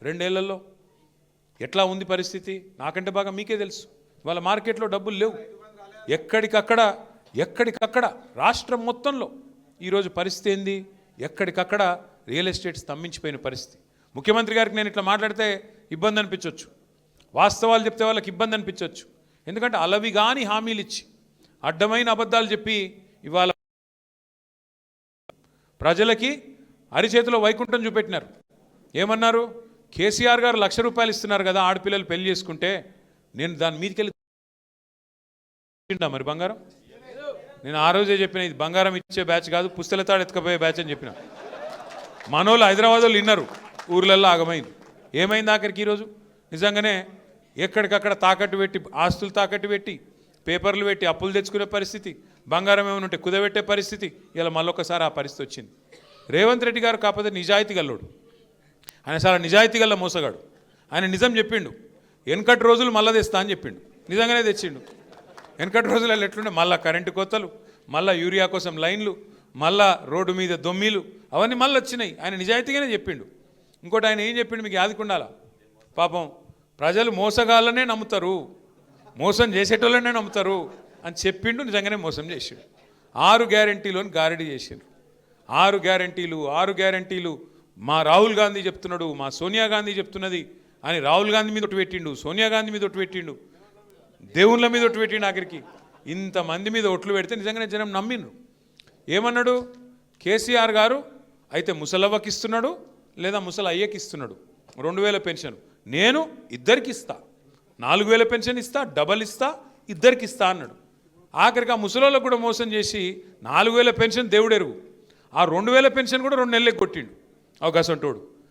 రెండేళ్లలో ఎట్లా ఉంది పరిస్థితి నాకంటే బాగా మీకే తెలుసు. ఇవాళ మార్కెట్లో డబ్బులు లేవు. ఎక్కడికక్కడ రాష్ట్రం మొత్తంలో ఈరోజు పరిస్థితి ఏంది? ఎక్కడికక్కడ రియల్ ఎస్టేట్ స్తంభించిపోయిన పరిస్థితి. ముఖ్యమంత్రి గారికి నేను ఇట్లా మాట్లాడితే ఇబ్బంది అనిపించవచ్చు, వాస్తవాలు చెప్తే వాళ్ళకి ఇబ్బంది అనిపించవచ్చు. ఎందుకంటే అలవి కానీ హామీలు ఇచ్చి అడ్డమైన అబద్ధాలు చెప్పి ఇవాళ ప్రజలకి అరిచేతిలో వైకుంఠం చూపెట్టినారు. ఏమన్నారు? కేసీఆర్ గారు ₹1,00,000 ఇస్తున్నారు కదా ఆడపిల్లలు పెళ్లి చేసుకుంటే, నేను దాని మీదకెళ్ళి మరి బంగారం నేను ఆ రోజే చెప్పిన, ఇది బంగారం ఇచ్చే బ్యాచ్ కాదు, పుస్తెలతాడు ఎత్తుకపోయే బ్యాచ్ అని చెప్పిన. మనోళ్ళు హైదరాబాద్ వాళ్ళు విన్నారు, ఊర్లల్లో ఆగమైంది. ఏమైంది ఆఖరికి ఈరోజు? నిజంగానే ఎక్కడికక్కడ తాకట్టు పెట్టి, ఆస్తులు తాకట్టు పెట్టి, పేపర్లు పెట్టి అప్పులు తెచ్చుకునే పరిస్థితి, బంగారం ఏమైనా ఉంటే కుదబెట్టే పరిస్థితి. ఇలా మళ్ళొకసారి ఆ పరిస్థితి వచ్చింది. రేవంత్ రెడ్డి గారు కాకపోతే నిజాయితీ గల్లోడు, ఆయన చాలా నిజాయితీ గల్ల మోసగాడు. ఆయన నిజం చెప్పిండు, వెనకటి రోజులు మళ్ళా తెస్తా అని చెప్పిండు. నిజంగానే తెచ్చిండు. వెనకటి రోజులలో ఎట్లుండే, మళ్ళీ కరెంటు కోతలు, మళ్ళీ యూరియా కోసం లైన్లు, మళ్ళా రోడ్డు మీద దొమ్మీలు, అవన్నీ మళ్ళీ వచ్చినాయి. ఆయన నిజాయితీగానే చెప్పిండు. ఇంకోటి ఆయన ఏం చెప్పిండు మీకు యాదకుండాల, పాపం ప్రజలు మోసగాళ్ళనే నమ్ముతారు, మోసం చేసేటోళ్ళనే నమ్ముతారు అని చెప్పిండు. నిజంగానే మోసం చేసిండు. 6 గ్యారెంటీలను గారడీ చేసిండు. 6 గ్యారెంటీలు మా రాహుల్ గాంధీ చెప్తున్నాడు, మా సోనియా గాంధీ చెప్తున్నది అని రాహుల్ గాంధీ మీద ఒట్టు పెట్టిండు, సోనియా గాంధీ మీద ఒట్టు పెట్టిండు, దేవుళ్ళ మీద ఒట్టు పెట్టిండు. ఆఖరికి ఇంతమంది మీద ఒట్లు పెడితే నిజంగానే జనం నమ్మిండ్రు. ఏమన్నాడు కేసీఆర్ గారు? అయితే ముసలవ్వకి ఇస్తున్నాడు లేదా ముసలి అయ్యకి ఇస్తున్నాడు 2,000 పెన్షన్. నేను ఇద్దరికి ఇస్తా, 4,000 పెన్షన్ ఇస్తా, డబల్ ఇస్తా, ఇద్దరికి ఇస్తా అన్నాడు. ఆఖరికి ఆ ముసలోళ్ళకు కూడా మోసం చేసి 4,000 పెన్షన్ దేవుడెరుగు, ఆ 2,000 పెన్షన్ కూడా 2 నెలలకు కొట్టిండు అవకాశం.